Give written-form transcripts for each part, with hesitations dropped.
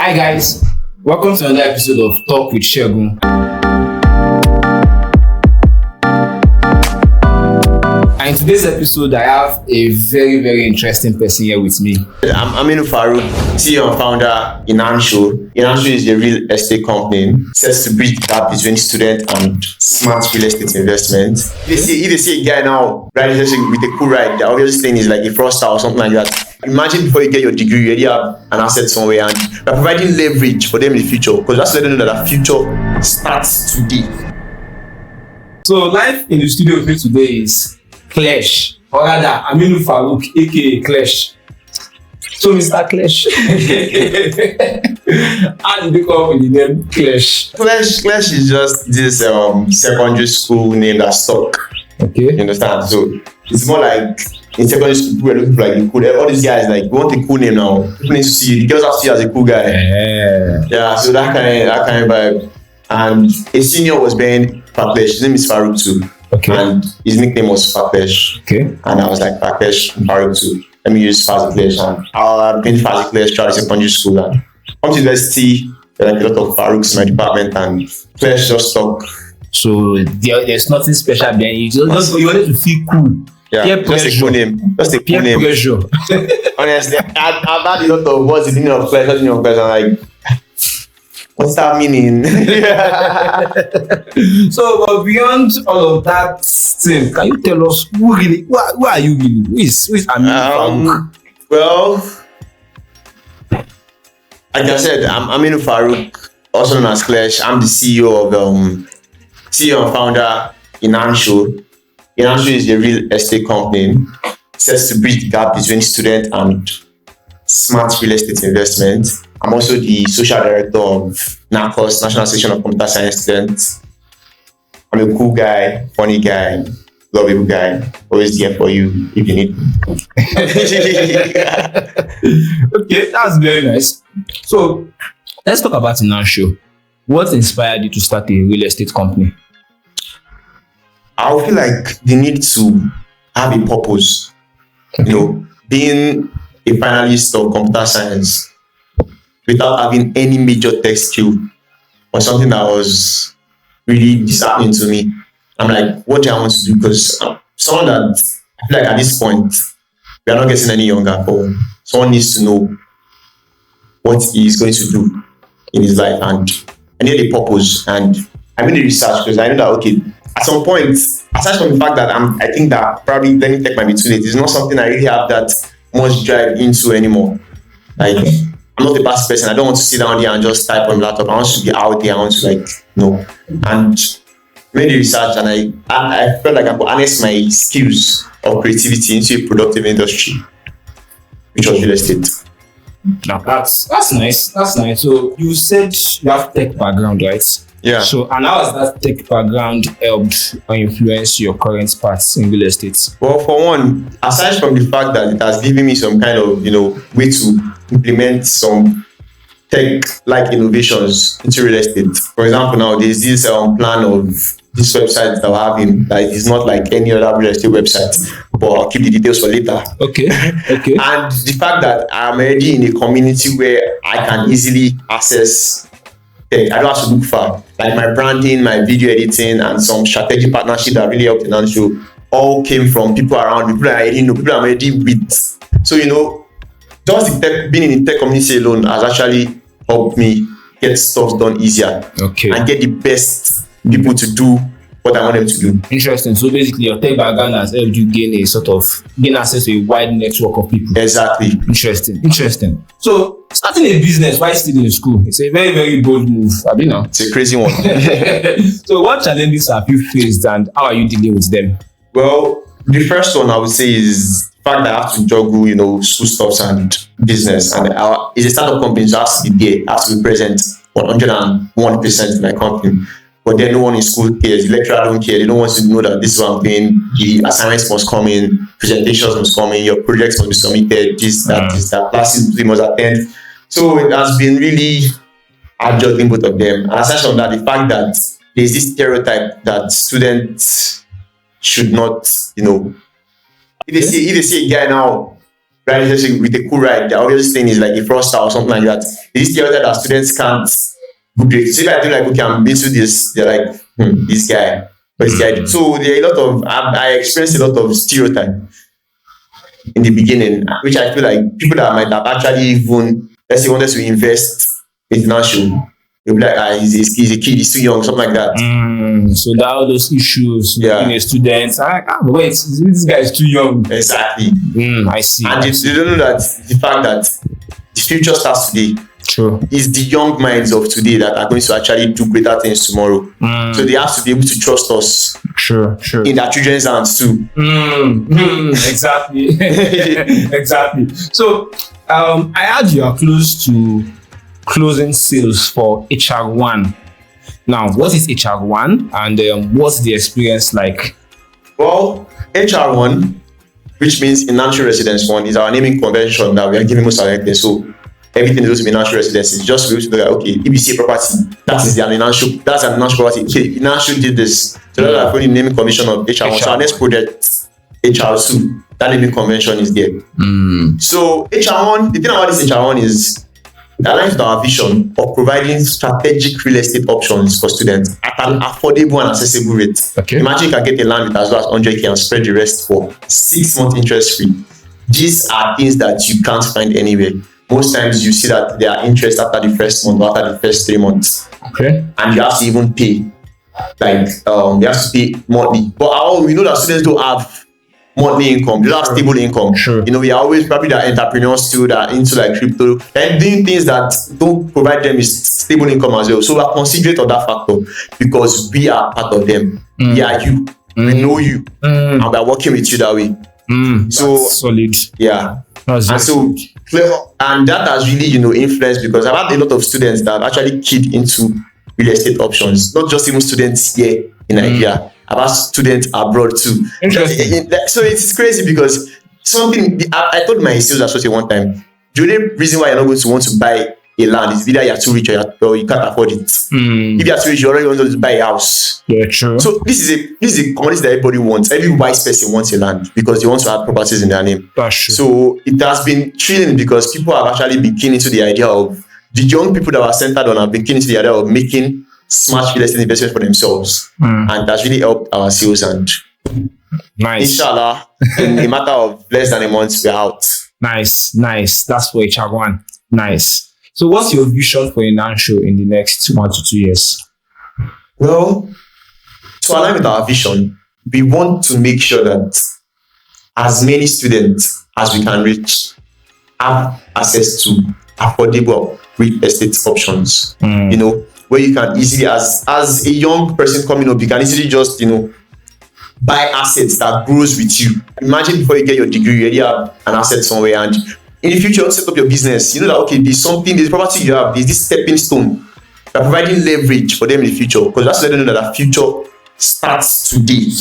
Hi guys, welcome to another episode of TalkWithSegun. And in today's episode, I have a very interesting person here with me. I'm Aminu Farouq, CEO and founder Hinansho. Hinansho is a real estate company set to bridge the gap between student and smart real estate investment. If they see a guy now riding with a cool ride, the obvious thing is like a fraudster or something like that. Imagine before you get your degree, you already have an asset somewhere and you're providing leverage for them in the future, because that's letting them know that the future starts today. So live in the studio with me today is Klesh, or rather Aminu Farouq, aka Klesh. So Mr. Klesh, how did you come up with the name Klesh? Klesh is just this secondary school name that stuck. Okay. You understand? So it's more like in secondary school, people were looking for like a cool. All these guys like, we want a cool name now. People need to see you. The girls have to see you as a cool guy. Yeah. So that kind of vibe. And a senior was being Klesh. His name is Farouq too. Okay. And his nickname was Klesh. Okay. And I was like Klesh Farouq too. Let me use Klesh. And I've been Klesh throughout secondary school. And come to university, there are like a lot of Farouqs in my department, and Klesh just stuck. So there's nothing special behind you. You wanted to feel cool. Yeah, just a cool name. Just a cool name. Pressure. Honestly, I've had a lot of what's the meaning of Klesh, what's the meaning of Klesh. I'm like, what's that meaning? So, but beyond all of that thing, can you tell us who are you really? Who is Aminu Farouq? Well, like I said, I'm Aminu Farouq, also known as Klesh. I'm the CEO and founder Hinansho. Hinansho is a real estate company set to bridge the gap between student and smart real estate investment. I'm also the social director of NACOS, National Section of Computer Science Students. I'm a cool guy, funny guy, lovable guy, always there for you if you need me. Okay, that's very nice. So, let's talk about Hinansho. What inspired you to start a real estate company? I feel like the need to have a purpose. Okay. You know, being a finalist of computer science without having any major tech skill was something that was really disheartening to me. I'm like, what do I want to do? Because I'm someone that I feel like at this point, we are not getting any younger, but someone needs to know what he's going to do in his life. And I need a purpose. And I made the research because I know that, okay, at some point, aside from the fact that I think that probably learning tech might be too late, it's not something I really have that much drive into anymore. Like, I'm not a fast person. I don't want to sit down there and just type on the laptop. I want to be out there. I want to and made the research, and I felt like I could harness my skills of creativity into a productive industry, which was real estate. Now that's nice. That's nice. So you said you have tech background, right? Yeah. So and how has that tech background helped or influenced your current paths in real estate? Well, for one, aside from the fact that it has given me some kind of way to implement some tech-like innovations into real estate. For example, now there's this plan of this website that we're having that is not like any other real estate website, but I'll keep the details for later. Okay. And the fact that I'm already in a community where I can easily access tech, I don't have to look far. Like my branding, my video editing, and some strategic partnership that really helped Hinansho all came from people around me, people I already know, people I'm already with. So, just being in the tech community alone has actually helped me get stuff done easier. Okay. And get the best people to do what I want them to do. Interesting. So basically, your tech background has helped you gain access to a wide network of people. Exactly. Interesting. So starting a business while still in school, it's a very bold move. It's a crazy one. So what challenges have you faced and how are you dealing with them? Well, the first one I would say is the fact that I have to juggle, school stuff and business. And it's a startup company, so I have to be there, I have to be present 101% in my company. But then no one in school cares, the lecturer don't care, they don't want to know that this is what I'm doing, the assignments must come in, presentations must come in, your projects must be submitted, this, that, classes we must attend. So it has been really hard juggling both of them. And aside from that, the fact that there's this stereotype that students should not, if they see a guy now ride relationship with a cool ride. The obvious thing is like a froster or something like that. This theory that students can't good grades. So if I think like, okay, I'm into this, they're like, this guy, but this guy. So there are a lot of, I experienced a lot of stereotype in the beginning, which I feel like people that might have actually even, let's say, wanted to invest in Hinansho, they'll be like, he's a kid, he's too young, something like that. So that all those issues being a student, like, wait, this guy is too young. Exactly. I see. And they don't know that the fact that the future starts today. True. It's the young minds of today that are going to actually do greater things tomorrow. So they have to be able to trust us. Sure. In their children's hands too. Exactly. Exactly. So I heard you are close to closing sales for HR1. Now, what is HR1 and what's the experience like? Well, HR1, which means Hinansho Residence 1, is our naming convention that we are giving most of our So everything is going to be Hinansho Residence. It's just to be able to okay, EBC property, that is the Hinansho, that's an Hinansho property. Okay, Hinansho did this. So that's the naming convention of HR1. So our next project, HR2, that naming convention is there. So HR1, the thing about this HR1 is it aligns with our vision of providing strategic real estate options for students at an affordable and accessible rate. Okay. Imagine you can get a land with as low as 100k and spread the rest for 6 months interest free. These are things that you can't find anywhere. Most times you see that there are interest after the first month or after the first 3 months. Okay. And you have to even pay. Like you have to pay monthly. But we know that students don't have monthly income, they don't have stable income. Sure. You know, we are always probably the entrepreneurs too that are into like crypto and doing things that don't provide them with stable income as well. So we are considerate of that factor because we are part of them. We are you. We know you. And we are working with you that way. So that's solid. Yeah. That's and so and that has really, influenced because I've had a lot of students that have actually keyed into real estate options, not just even students here in Nigeria. I've had students abroad too. Interesting. So it's crazy because I told my sales associate one time, the only reason why you're not going to want to buy a land is either you're too rich or you can't afford it. If you're too rich, you already want to buy a house. Yeah, true. So this is a commodity that everybody wants. Every wise person wants a land because they want to have properties in their name. That's true. So it has been thrilling because people have actually been keen into the idea of the young people that were centered on have been keen into the idea of making smart real estate investment for themselves. And that's really helped our sales and nice. Inshallah, in a matter of less than a month, we're out. Nice. That's for HR1. Nice. So what's your vision for Hinansho in the next 1 to 2 years? Well, to align with our vision, we want to make sure that as many students as we can reach have access to affordable real estate options. Where you can easily, as a young person coming up, you can easily just, buy assets that grows with you. Imagine before you get your degree, you already have an asset somewhere, and in the future, you set up your business. You know that, okay, there's property you have, there's this stepping stone. You're providing leverage for them in the future because that's letting them know that the future starts today. It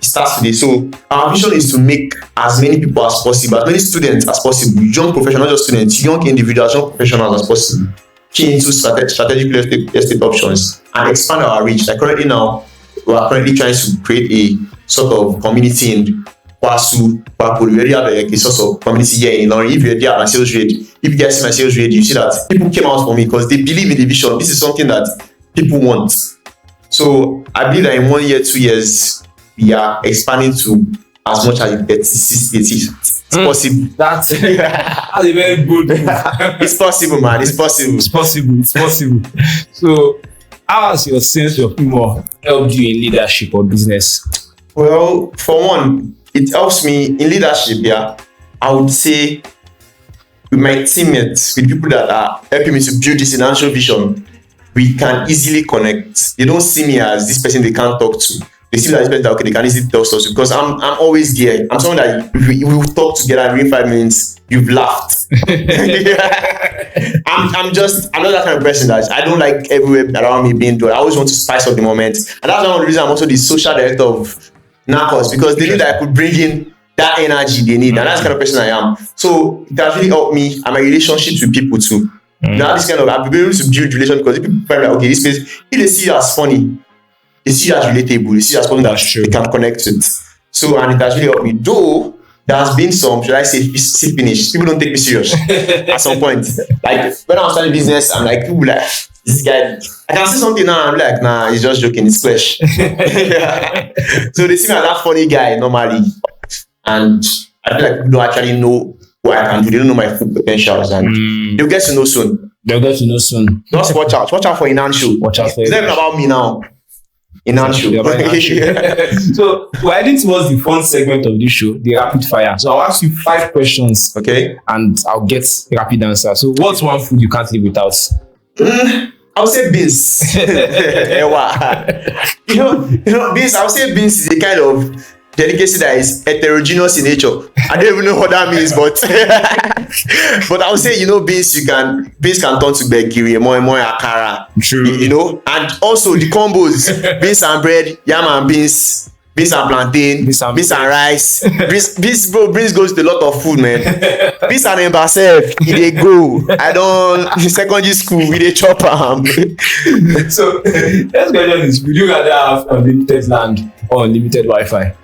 starts today. So our vision is to make as many people as possible, as many students as possible, young professionals, not just students, young individuals, young professionals as possible, key into strategic real estate options and expand our reach. Like currently now, we are currently trying to create a sort of community in Kwasu, Kwakul. We already have a sort of community here in Ilorin. If you already have my sales rate, if you guys see my sales rate, you see that people came out for me because they believe in the vision. This is something that people want. So I believe that in 1 year, 2 years, we are expanding to as much as 60. It's possible. That's a very good move. It's possible, man. It's possible. So how has your sense of humor helped you in leadership or business? Well, for one, it helps me in leadership. Yeah, I would say with my teammates, with people that are helping me to build this financial vision, we can easily connect. They don't see me as this person they can't talk to. They see me as this person that, okay, they can easily talk to because I'm always there. I'm someone that we will talk together and within 5 minutes you've laughed. I'm not that kind of person that I don't like everywhere around me being done. I always want to spice up the moment, and that's one of the reasons I'm also the social director of Narcos because they knew that I could bring in that energy they need, and that's the kind of person I am. So it has really helped me and my relationships with people too. Now this kind of I've been able to build relations because if people find out, okay, this place, if they see you as funny, they see you as relatable, they see you as something that they can connect with. So and it has really helped me. Though there has been some, should I say, finish. People don't take me serious at some point. Like when I was starting business, I'm like, people like, this guy, I can say something now, I'm like, nah, he's just joking, it's Klesh. So they see me as that funny guy normally. And I feel like people don't actually know what I can do. They don't know my full potentials, and they'll get to know soon. Just watch out. Watch out for Hinansho. It's not even about me now. Hinansho. So we're heading towards the fun segment of this show, the rapid fire. So I'll ask you 5 questions. Okay. And I'll get rapid answer. So what's one food you can't live without? I'll say beans. Beans. I'll say beans is a kind of delicacy that is heterogeneous in nature. I don't even know what that means, but but I would say, beans can turn to begiri, more akara. True. And also the combos, beans and bread, yam and beans and plantain, beans and rice. Beans goes to a lot of food, man. Beans and emba sef, they go. I don't secondary school, we dey chop am. So let's go on this. Would you rather have unlimited land or unlimited Wi-Fi?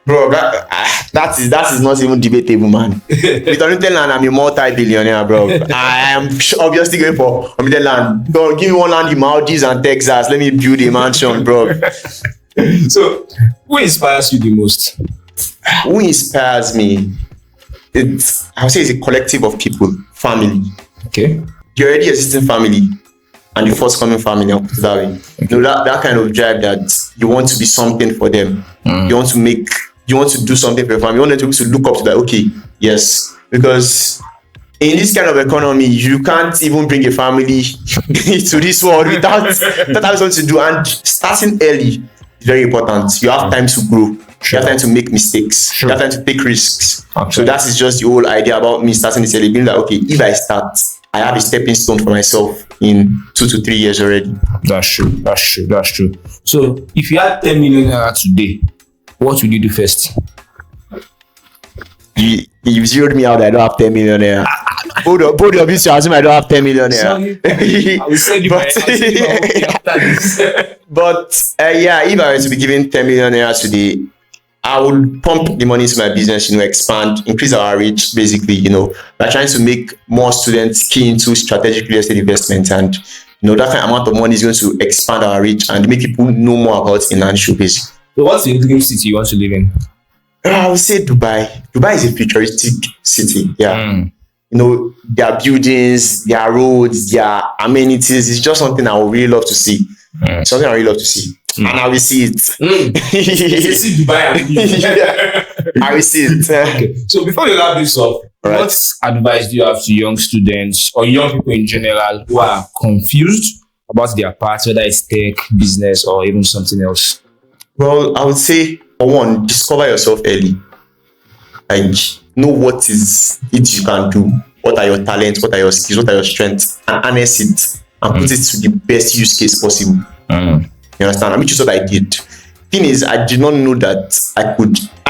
Bro, that is not even debatable, man. With unlimited land, I'm a multi-billionaire, bro. I am obviously going for unlimited land. Don't give me one land in Maldives and Texas. Let me build a mansion, bro. So, who inspires you the most? Who inspires me? I would say it's a collective of people, family. Okay. The already existing family and the forthcoming family, I'll put it that way. Okay. That kind of drive that you want to be something for them. You want to do something for your family. You want them to be able to look up to that. Okay, yes. Because in this kind of economy, you can't even bring a family to this world without having something to do. And starting early is very important. You have time to grow. Sure. You have time to make mistakes. Sure. You have time to take risks. Okay. So that is just the whole idea about me starting this early. Being like, okay, if I start, I have a stepping stone for myself in 2 to 3 years already. That's true. So if you had 10 million naira today, what would you do first? You zeroed me out. I don't have 10 million naira. Both of you assume I don't have 10 million naira. I will send you after this. But yeah, if I were to be given 10 million naira today, I would pump the money into my business, expand, increase our reach, basically, by trying to make more students key into strategic real estate investment. And, that kind of amount of money is going to expand our reach and make people know more about Hinanasho, basically. So what's the dream city you want to live in? I would say Dubai. Dubai is a futuristic city. Yeah. Their buildings, their roads, their amenities. It's just something I would really love to see. Something I really love to see. And I will see it. See Dubai. I will see it. Okay. So before you wrap this up, what advice do you have to young students or young people in general who are confused about their path, whether it's tech, business, or even something else? Well, I would say, for one, discover yourself early. Like, know what is it you can do. What are your talents? What are your skills? What are your strengths? And harness it and put it to the best use case possible. You understand? Which is what I did. Thing is, I did not know that I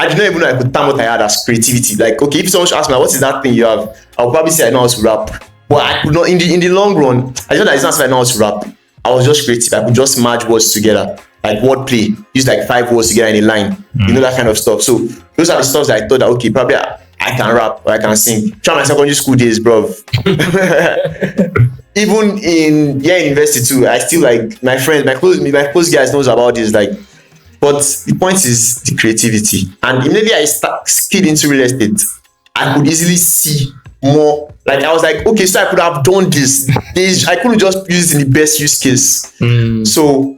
did not even know I could term what I had as creativity. Like, okay, if someone should ask me, what is that thing you have? I'll probably say I know how to rap. But I could not, in the long run, I thought that it's not I know how to rap. I was just creative. I could just merge words together. Like wordplay, use like 5 words together in a line, that kind of stuff. So those are the stuff that I thought that, okay, probably I can rap or I can sing. Try my secondary school days, bro. Even in university too, I still like my friends, my close guys knows about this. Like, but the point is the creativity. And immediately I skilled into real estate, I could easily see more. Like I was like, okay, so I could have done this. I couldn't just use it in the best use case. So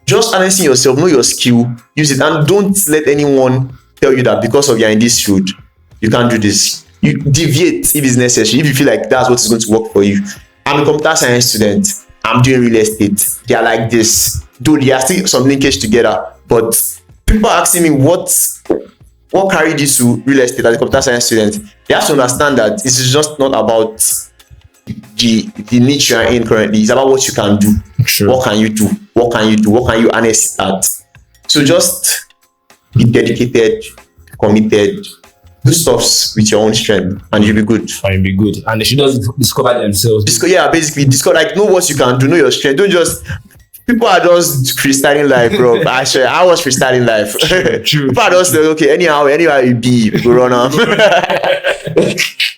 just harnessing yourself, know your skill, use it, and don't let anyone tell you that because of you're in this field, you can't do this. You deviate if it's necessary, if you feel like that's what is going to work for you. I'm a computer science student. I'm doing real estate. They are like this. Though there are still some linkage together, but people are asking me what carried you to real estate as a computer science student. They have to understand that this is just not about the niche you are in currently. It's about what you can do. Sure. What can you do? What can you harness it at? So just be dedicated, committed, do stuff with your own strength, and you'll be good. And they should just discover themselves. Basically discover, like, know what you can do, know your strength. Don't just people are just freestyling life, bro. Actually, I was freestyling life. True. People are just like, okay, anyhow you be, we go run up.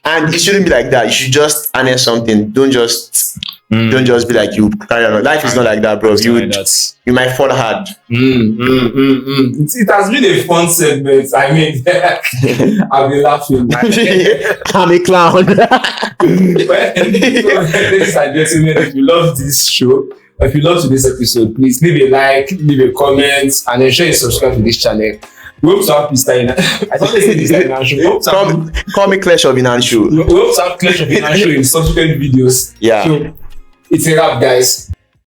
And it shouldn't be like that. You should just harness something. Don't just be like you carry on. Life is not like that, bro. You might fall hard. It has been a fun segment. I mean, I've been laughing. I'm a clown. Ladies and gentlemen, if you love this show, if you love today's episode, please leave a like, leave a comment, and ensure you subscribe to this channel. We hope to have Mr. Hinanasho. I thought they said Mr. Hinanasho. Call me Klesh of Hinansho. We hope to have Klesh of Hinanasho in subsequent videos. Yeah. So, it's a wrap, guys.